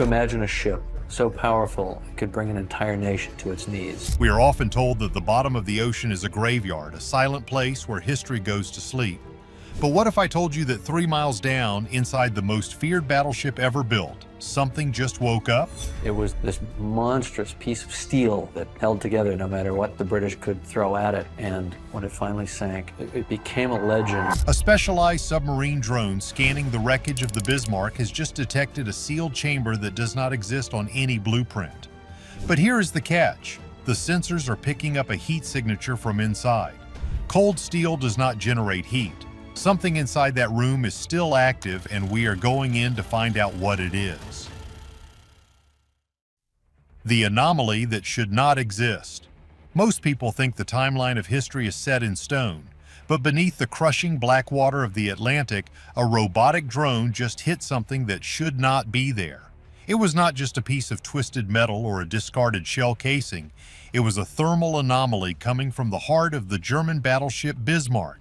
Imagine a ship so powerful it could bring an entire nation to its knees. We are often told that the bottom of the ocean is a graveyard, a silent place where history goes to sleep. But what if I told you that 3 miles down, inside the most feared battleship ever built, something just woke up? It was this monstrous piece of steel that held together no matter what the British could throw at it. And when it finally sank, it became a legend. A specialized submarine drone scanning the wreckage of the Bismarck has just detected a sealed chamber that does not exist on any blueprint. But here is the catch. The sensors are picking up a heat signature from inside. Cold steel does not generate heat. Something inside that room is still active, and we are going in to find out what it is. The anomaly that should not exist. Most people think the timeline of history is set in stone, but beneath the crushing black water of the Atlantic, a robotic drone just hit something that should not be there. It was not just a piece of twisted metal or a discarded shell casing. It was a thermal anomaly coming from the heart of the German battleship Bismarck.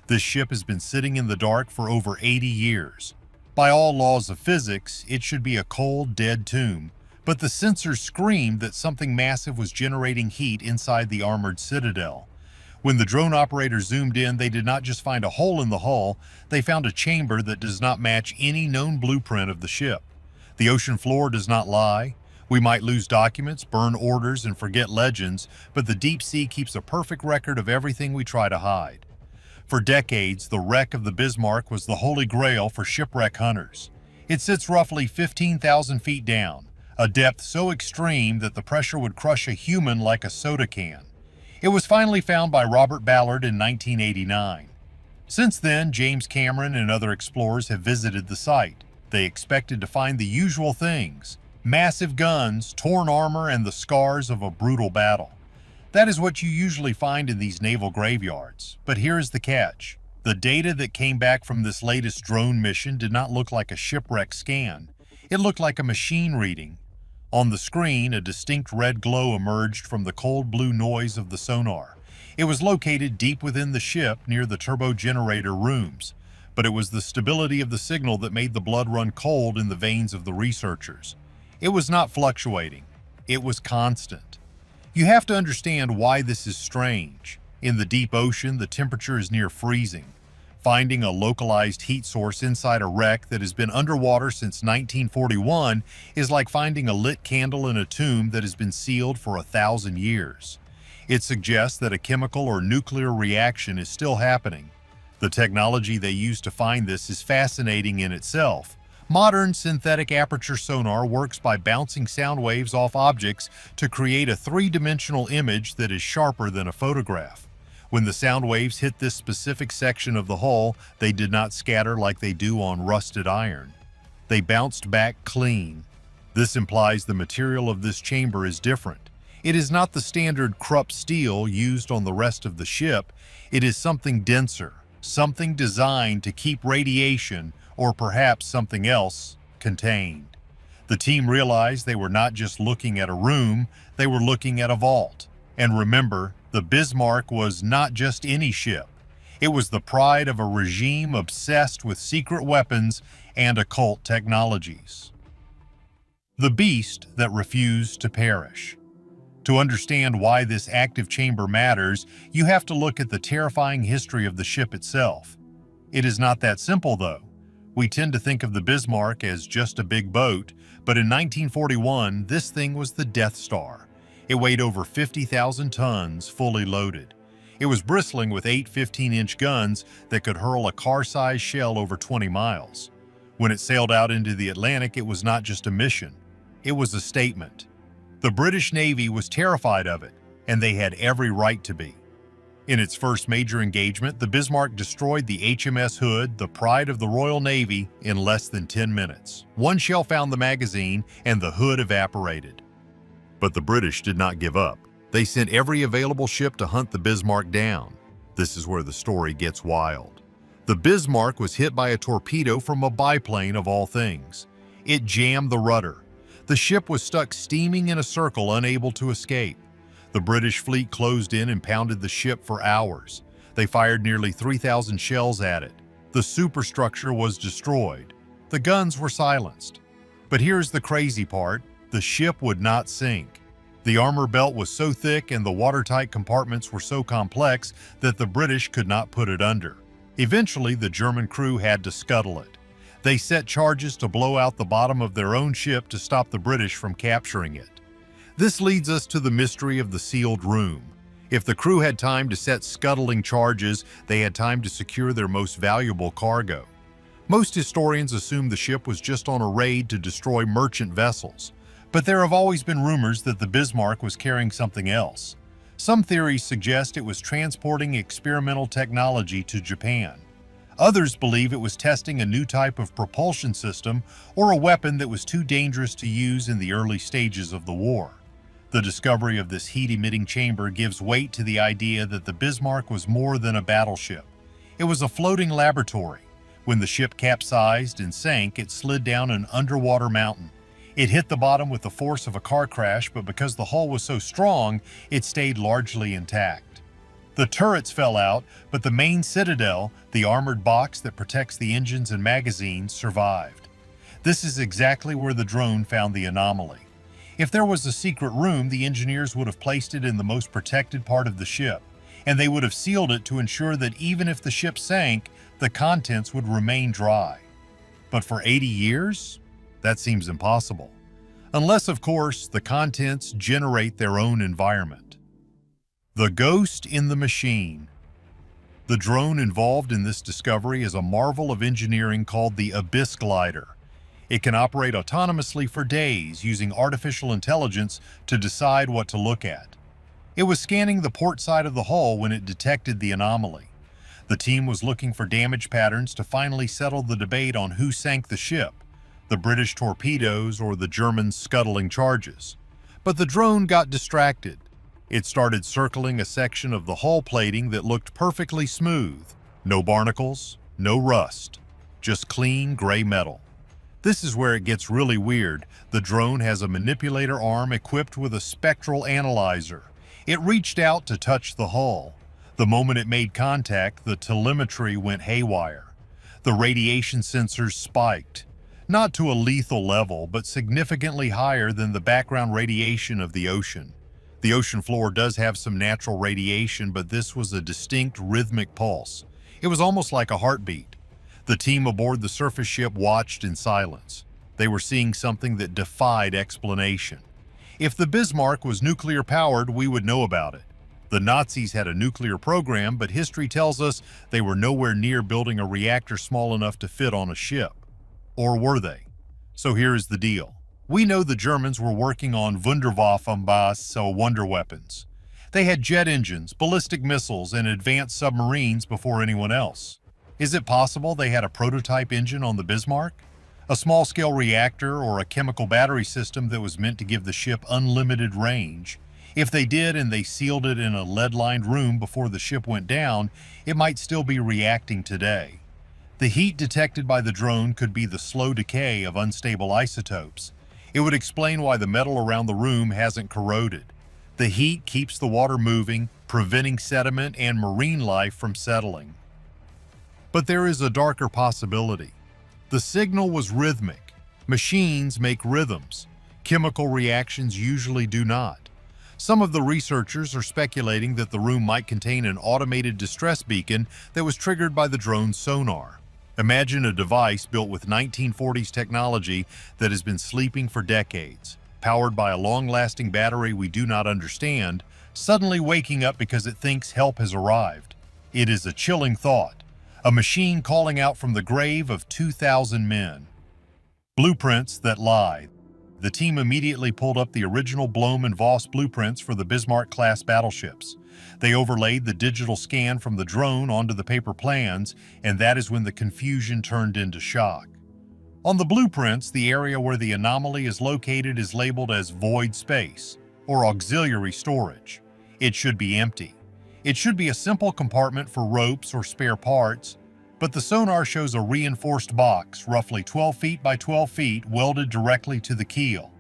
This ship has been sitting in the dark for over 80 years. By all laws of physics, it should be a cold, dead tomb, but the sensors screamed that something massive was generating heat inside the armored citadel. When the drone operator zoomed in, they did not just find a hole in the hull, they found a chamber that does not match any known blueprint of the ship. The ocean floor does not lie. We might lose documents, burn orders, and forget legends, but the deep sea keeps a perfect record of everything we try to hide. For decades, the wreck of the Bismarck was the holy grail for shipwreck hunters. It sits roughly 15,000 feet down, a depth so extreme that the pressure would crush a human like a soda can. It was finally found by Robert Ballard in 1989. Since then, James Cameron and other explorers have visited the site. They expected to find the usual things: massive guns, torn armor, and the scars of a brutal battle. That is what you usually find in these naval graveyards. But here is the catch. The data that came back from this latest drone mission did not look like a shipwreck scan. It looked like a machine reading. On the screen, a distinct red glow emerged from the cold blue noise of the sonar. It was located deep within the ship near the turbo generator rooms. But it was the stability of the signal that made the blood run cold in the veins of the researchers. It was not fluctuating. It was constant. You have to understand why this is strange. In the deep ocean, the temperature is near freezing. Finding a localized heat source inside a wreck that has been underwater since 1941 is like finding a lit candle in a tomb that has been sealed for 1,000 years. It suggests that a chemical or nuclear reaction is still happening. The technology they use to find this is fascinating in itself. Modern synthetic aperture sonar works by bouncing sound waves off objects to create a three-dimensional image that is sharper than a photograph. When the sound waves hit this specific section of the hull, they did not scatter like they do on rusted iron. They bounced back clean. This implies the material of this chamber is different. It is not the standard Krupp steel used on the rest of the ship. It is something denser, something designed to keep radiation, or perhaps something else, contained. The team realized they were not just looking at a room, they were looking at a vault. And remember, the Bismarck was not just any ship. It was the pride of a regime obsessed with secret weapons and occult technologies. The beast that refused to perish. To understand why this active chamber matters, you have to look at the terrifying history of the ship itself. It is not that simple, though. We tend to think of the Bismarck as just a big boat, but in 1941, this thing was the Death Star. It weighed over 50,000 tons, fully loaded. It was bristling with 8 15-inch guns that could hurl a car-sized shell over 20 miles. When it sailed out into the Atlantic, it was not just a mission. It was a statement. The British Navy was terrified of it, and they had every right to be. In its first major engagement, the Bismarck destroyed the HMS Hood, the pride of the Royal Navy, in less than 10 minutes. One shell found the magazine, and the Hood evaporated. But the British did not give up. They sent every available ship to hunt the Bismarck down. This is where the story gets wild. The Bismarck was hit by a torpedo from a biplane of all things. It jammed the rudder. The ship was stuck steaming in a circle, unable to escape. The British fleet closed in and pounded the ship for hours. They fired nearly 3,000 shells at it. The superstructure was destroyed. The guns were silenced. But here's the crazy part: the ship would not sink. The armor belt was so thick and the watertight compartments were so complex that the British could not put it under. Eventually, the German crew had to scuttle it. They set charges to blow out the bottom of their own ship to stop the British from capturing it. This leads us to the mystery of the sealed room. If the crew had time to set scuttling charges, they had time to secure their most valuable cargo. Most historians assume the ship was just on a raid to destroy merchant vessels, but there have always been rumors that the Bismarck was carrying something else. Some theories suggest it was transporting experimental technology to Japan. Others believe it was testing a new type of propulsion system or a weapon that was too dangerous to use in the early stages of the war. The discovery of this heat-emitting chamber gives weight to the idea that the Bismarck was more than a battleship. It was a floating laboratory. When the ship capsized and sank, it slid down an underwater mountain. It hit the bottom with the force of a car crash, but because the hull was so strong, it stayed largely intact. The turrets fell out, but the main citadel, the armored box that protects the engines and magazines, survived. This is exactly where the drone found the anomaly. If there was a secret room, the engineers would have placed it in the most protected part of the ship, and they would have sealed it to ensure that even if the ship sank, the contents would remain dry. But for 80 years? That seems impossible. Unless, of course, the contents generate their own environment. The ghost in the machine. The drone involved in this discovery is a marvel of engineering called the Abyss Glider. It can operate autonomously for days using artificial intelligence to decide what to look at. It was scanning the port side of the hull when it detected the anomaly. The team was looking for damage patterns to finally settle the debate on who sank the ship, the British torpedoes or the German scuttling charges. But the drone got distracted. It started circling a section of the hull plating that looked perfectly smooth. No barnacles, no rust, just clean gray metal. This is where it gets really weird. The drone has a manipulator arm equipped with a spectral analyzer. It reached out to touch the hull. The moment it made contact, the telemetry went haywire. The radiation sensors spiked. Not to a lethal level, but significantly higher than the background radiation of the ocean. The ocean floor does have some natural radiation, but this was a distinct rhythmic pulse. It was almost like a heartbeat. The team aboard the surface ship watched in silence. They were seeing something that defied explanation. If the Bismarck was nuclear-powered, we would know about it. The Nazis had a nuclear program, but history tells us they were nowhere near building a reactor small enough to fit on a ship. Or were they? So here is the deal. We know the Germans were working on Wunderwaffen, so wonder weapons. They had jet engines, ballistic missiles, and advanced submarines before anyone else. Is it possible they had a prototype engine on the Bismarck? A small-scale reactor or a chemical battery system that was meant to give the ship unlimited range? If they did and they sealed it in a lead-lined room before the ship went down, it might still be reacting today. The heat detected by the drone could be the slow decay of unstable isotopes. It would explain why the metal around the room hasn't corroded. The heat keeps the water moving, preventing sediment and marine life from settling. But there is a darker possibility. The signal was rhythmic. Machines make rhythms. Chemical reactions usually do not. Some of the researchers are speculating that the room might contain an automated distress beacon that was triggered by the drone's sonar. Imagine a device built with 1940s technology that has been sleeping for decades, powered by a long-lasting battery we do not understand, suddenly waking up because it thinks help has arrived. It is a chilling thought. A machine calling out from the grave of 2,000 men. Blueprints that lie. The team immediately pulled up the original Blohm and Voss blueprints for the Bismarck-class battleships. They overlaid the digital scan from the drone onto the paper plans, and that is when the confusion turned into shock. On the blueprints, the area where the anomaly is located is labeled as void space, or auxiliary storage. It should be empty. It should be a simple compartment for ropes or spare parts, but the sonar shows a reinforced box, roughly 12 feet by 12 feet, welded directly to the keel.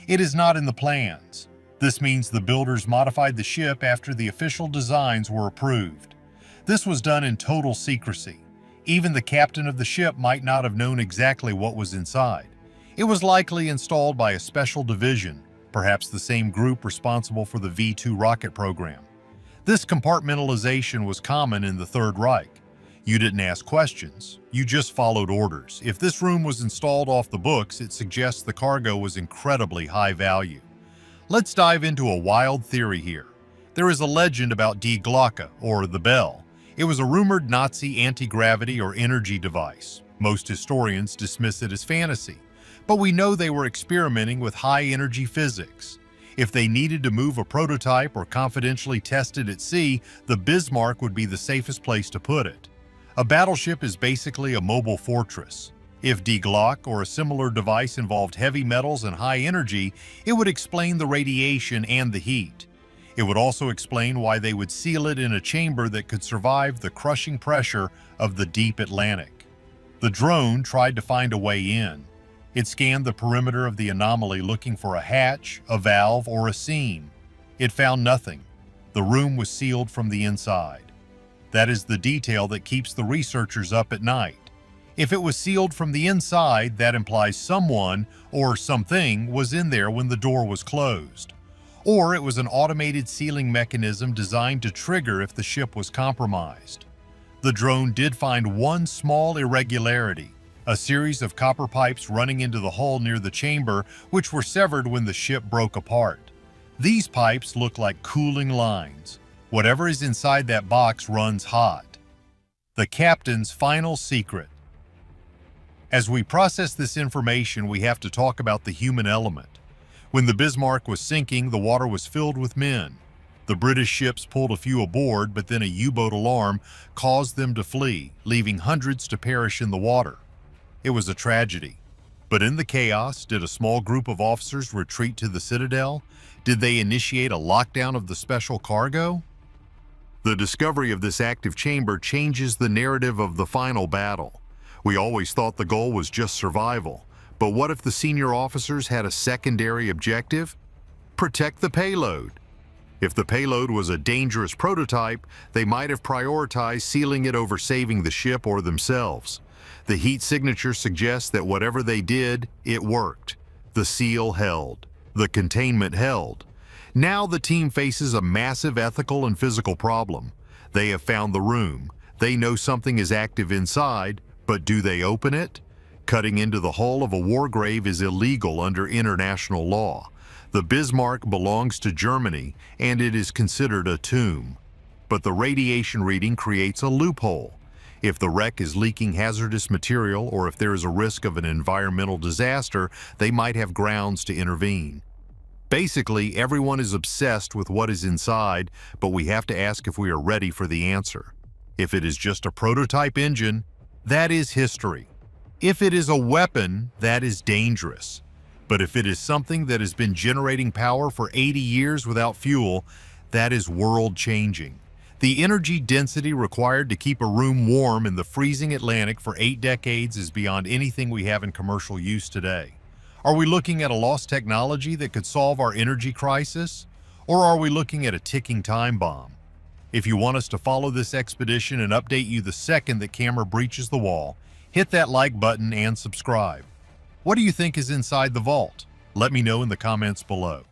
It is not in the plans. This means the builders modified the ship after the official designs were approved. This was done in total secrecy. Even the captain of the ship might not have known exactly what was inside. It was likely installed by a special division, perhaps the same group responsible for the V-2 rocket program. This compartmentalization was common in the Third Reich. You didn't ask questions, you just followed orders. If this room was installed off the books, it suggests the cargo was incredibly high value. Let's dive into a wild theory here. There is a legend about Die Glocke, or the bell. It was a rumored Nazi anti-gravity or energy device. Most historians dismiss it as fantasy, but we know they were experimenting with high-energy physics. If they needed to move a prototype or confidentially test it at sea, the Bismarck would be the safest place to put it. A battleship is basically a mobile fortress. If Die Glocke or a similar device involved heavy metals and high energy, it would explain the radiation and the heat. It would also explain why they would seal it in a chamber that could survive the crushing pressure of the deep Atlantic. The drone tried to find a way in. It scanned the perimeter of the anomaly looking for a hatch, a valve, or a seam. It found nothing. The room was sealed from the inside. That is the detail that keeps the researchers up at night. If it was sealed from the inside, that implies someone or something was in there when the door was closed. Or it was an automated sealing mechanism designed to trigger if the ship was compromised. The drone did find one small irregularity, a series of copper pipes running into the hull near the chamber, which were severed when the ship broke apart. These pipes look like cooling lines. Whatever is inside that box runs hot. The captain's final secret. As we process this information, we have to talk about the human element. When the Bismarck was sinking, the water was filled with men. The British ships pulled a few aboard, but then a U-boat alarm caused them to flee, leaving hundreds to perish in the water. It was a tragedy. But in the chaos, did a small group of officers retreat to the Citadel? Did they initiate a lockdown of the special cargo? The discovery of this active chamber changes the narrative of the final battle. We always thought the goal was just survival. But what if the senior officers had a secondary objective? Protect the payload. If the payload was a dangerous prototype, they might have prioritized sealing it over saving the ship or themselves. The heat signature suggests that whatever they did, it worked. The seal held. The containment held. Now the team faces a massive ethical and physical problem. They have found the room. They know something is active inside, but do they open it? Cutting into the hull of a war grave is illegal under international law. The Bismarck belongs to Germany, and it is considered a tomb. But the radiation reading creates a loophole. If the wreck is leaking hazardous material or if there is a risk of an environmental disaster, they might have grounds to intervene. Basically, everyone is obsessed with what is inside, but we have to ask if we are ready for the answer. If it is just a prototype engine, that is history. If it is a weapon, that is dangerous. But if it is something that has been generating power for 80 years without fuel, that is world-changing. The energy density required to keep a room warm in the freezing Atlantic for 8 decades is beyond anything we have in commercial use today. Are we looking at a lost technology that could solve our energy crisis? Or are we looking at a ticking time bomb? If you want us to follow this expedition and update you the second that camera breaches the wall, hit that like button and subscribe. What do you think is inside the vault? Let me know in the comments below.